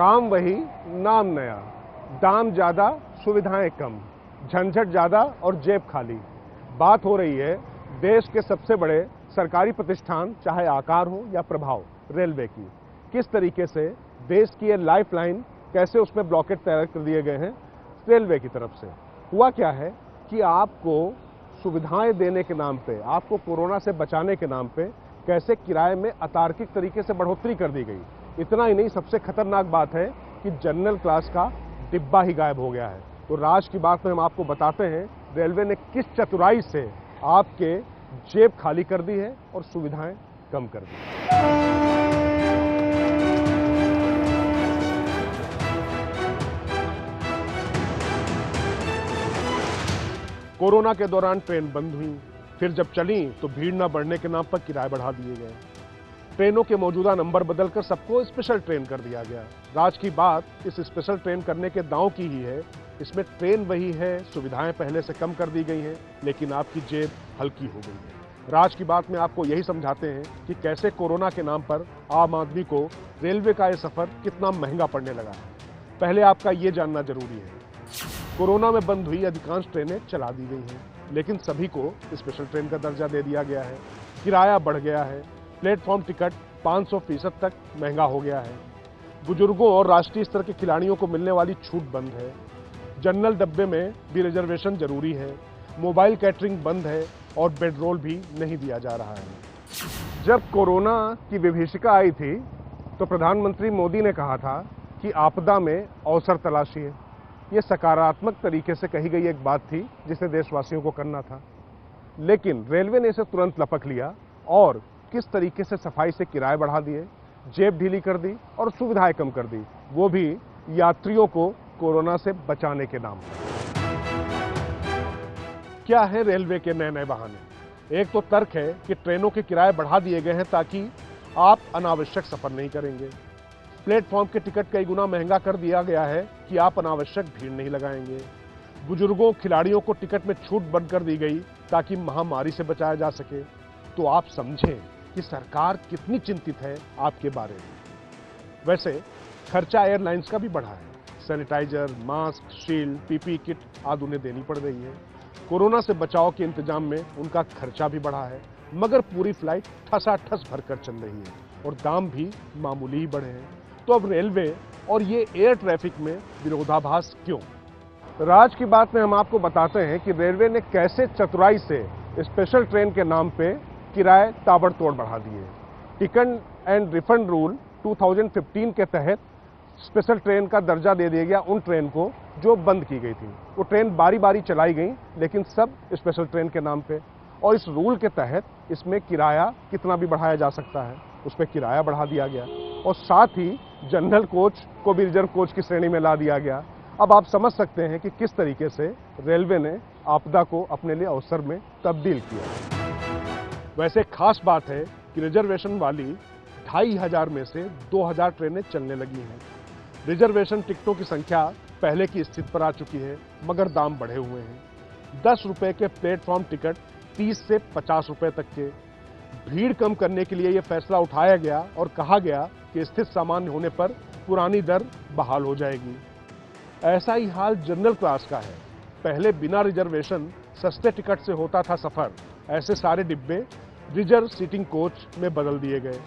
काम वही, नाम नया, दाम ज्यादा, सुविधाएं कम, झंझट ज्यादा और जेब खाली। बात हो रही है देश के सबसे बड़े सरकारी प्रतिष्ठान, चाहे आकार हो या प्रभाव, रेलवे की। किस तरीके से देश की ये लाइफलाइन, कैसे उसमें ब्लॉकेट तैयार कर दिए गए हैं रेलवे की तरफ से। हुआ क्या है कि आपको सुविधाएं देने के नाम पे, आपको कोरोना से बचाने के नाम पे कैसे किराए में अतार्किक तरीके से बढ़ोतरी कर दी गई। इतना ही नहीं, सबसे खतरनाक बात है कि जनरल क्लास का डिब्बा ही गायब हो गया है। तो राज की बात में हम आपको बताते हैं रेलवे ने किस चतुराई से आपके जेब खाली कर दी है और सुविधाएं कम कर दी। कोरोना के दौरान ट्रेन बंद हुई, फिर जब चली तो भीड़ न बढ़ने के नाम पर किराए बढ़ा दिए गए। ट्रेनों के मौजूदा नंबर बदलकर सबको स्पेशल ट्रेन कर दिया गया। राज की बात इस स्पेशल ट्रेन करने के दांव की ही है। इसमें ट्रेन वही है, सुविधाएं पहले से कम कर दी गई हैं, लेकिन आपकी जेब हल्की हो गई है। राज की बात में आपको यही समझाते हैं कि कैसे कोरोना के नाम पर आम आदमी को रेलवे का ये सफर कितना महंगा पड़ने लगा है। पहले आपका ये जानना जरूरी है, कोरोना में बंद हुई अधिकांश ट्रेनें चला दी गई हैं, लेकिन सभी को स्पेशल ट्रेन का दर्जा दे दिया गया है। किराया बढ़ गया है, प्लेटफॉर्म टिकट 500% तक महंगा हो गया है। बुजुर्गों और राष्ट्रीय स्तर के खिलाड़ियों को मिलने वाली छूट बंद है। जनरल डब्बे में भी रिजर्वेशन जरूरी है। मोबाइल कैटरिंग बंद है और बेड रोल भी नहीं दिया जा रहा है। जब कोरोना की विभीषिका आई थी तो प्रधानमंत्री मोदी ने कहा था कि आपदा में अवसर तलाशिए। ये सकारात्मक तरीके से कही गई एक बात थी जिसे देशवासियों को करना था, लेकिन रेलवे ने इसे तुरंत लपक लिया और किस तरीके से सफाई से किराए बढ़ा दिए, जेब ढीली कर दी और सुविधाएं कम कर दी, वो भी यात्रियों को कोरोना से बचाने के नाम पर। क्या है रेलवे के नए नए बहाने? एक तो तर्क है कि ट्रेनों के किराए बढ़ा दिए गए हैं ताकि आप अनावश्यक सफर नहीं करेंगे। प्लेटफॉर्म के टिकट कई गुना महंगा कर दिया गया है कि आप अनावश्यक भीड़ नहीं लगाएंगे। बुजुर्गों, खिलाड़ियों को टिकट में छूट बंद कर दी गई ताकि महामारी से बचाया जा सके। तो आप समझें कि सरकार कितनी चिंतित है आपके बारे में। वैसे खर्चा एयरलाइंस का भी बढ़ा है। Sanitiser, mask, shield, PPE kit आदि उन्हें देनी पड़ रही है। कोरोना से बचाव के इंतजाम में उनका खर्चा भी बढ़ा है, मगर पूरी फ्लाइट ठसाठस भरकर चल रही है और दाम भी मामूली ही बढ़े हैं। तो अब रेलवे और ये एयर ट्रैफिक में विरोधाभास क्यों? राज की बात में हम आपको बताते हैं कि रेलवे ने कैसे चतुराई से स्पेशल ट्रेन के नाम पे किराए ताबड़तोड़ बढ़ा दिए। टिकट एंड रिफंड रूल 2015 के तहत स्पेशल ट्रेन का दर्जा दे दिया गया उन ट्रेन को जो बंद की गई थी। वो ट्रेन बारी बारी चलाई गई, लेकिन सब स्पेशल ट्रेन के नाम पे। और इस रूल के तहत इसमें किराया कितना भी बढ़ाया जा सकता है, उस पर किराया बढ़ा दिया गया और साथ ही जनरल कोच को भी रिजर्व कोच की श्रेणी में ला दिया गया। अब आप समझ सकते हैं कि किस तरीके से रेलवे ने आपदा को अपने लिए अवसर में तब्दील किया। वैसे खास बात है कि रिजर्वेशन वाली 2500 में से 2000 ट्रेनें चलने लगी हैं। रिजर्वेशन टिकटों की संख्या पहले की स्थिति पर आ चुकी है, मगर दाम बढ़े हुए हैं। 10 रुपए के प्लेटफॉर्म टिकट 30 से 50 रुपए तक के। भीड़ कम करने के लिए यह फैसला उठाया गया और कहा गया कि स्थिति सामान्य होने पर पुरानी दर बहाल हो जाएगी। ऐसा ही हाल जनरल क्लास का है। पहले बिना रिजर्वेशन सस्ते टिकट से होता था सफर। ऐसे सारे डिब्बे रिजर्व सीटिंग कोच में बदल दिए गए।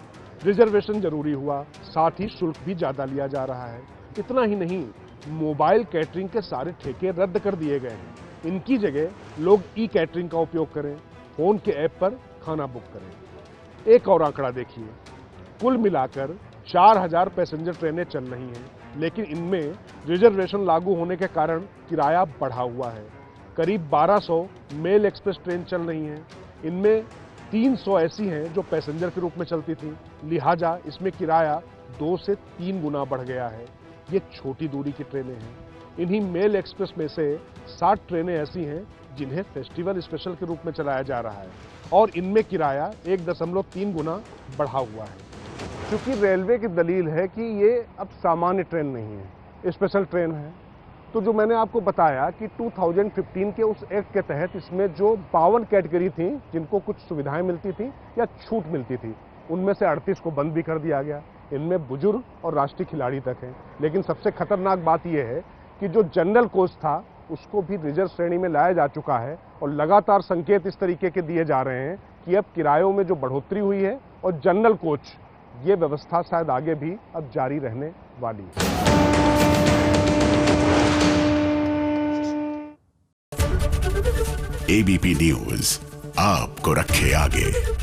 रिजर्वेशन जरूरी हुआ, साथ ही शुल्क भी ज्यादा लिया जा रहा है। इतना ही नहीं, मोबाइल कैटरिंग के सारे ठेके रद्द कर दिए गए हैं। इनकी जगह लोग ई कैटरिंग का उपयोग करें, फोन के ऐप पर खाना बुक करें। एक और आंकड़ा देखिए, कुल मिलाकर 4000 पैसेंजर ट्रेनें चल रही हैं, लेकिन इनमें रिजर्वेशन लागू होने के कारण किराया बढ़ा हुआ है। करीब 1200 मेल एक्सप्रेस ट्रेन चल रही हैं। इनमें 300 ऐसी हैं जो पैसेंजर के रूप में चलती थी, लिहाजा इसमें किराया 2 से 3 गुना बढ़ गया है। ये छोटी दूरी की ट्रेनें हैं। इन्हीं मेल एक्सप्रेस में से 60 ट्रेनें ऐसी हैं जिन्हें फेस्टिवल स्पेशल के रूप में चलाया जा रहा है और इनमें किराया 1.3 गुना बढ़ा हुआ है। क्योंकि रेलवे की दलील है कि ये अब सामान्य ट्रेन नहीं है, स्पेशल ट्रेन है। तो जो मैंने आपको बताया कि 2015 के उस एक्ट के तहत इसमें जो 52 कैटेगरी थी जिनको कुछ सुविधाएं मिलती थी या छूट मिलती थी, उनमें से 38 को बंद भी कर दिया गया। इनमें बुजुर्ग और राष्ट्रीय खिलाड़ी तक हैं। लेकिन सबसे खतरनाक बात यह है कि जो जनरल कोच था उसको भी रिजर्व श्रेणी में लाया जा चुका है और लगातार संकेत इस तरीके के दिए जा रहे हैं कि अब किरायों में जो बढ़ोतरी हुई है और जनरल कोच, ये व्यवस्था शायद आगे भी अब जारी रहने वाली है। एबीपी न्यूज आपको रखे आगे।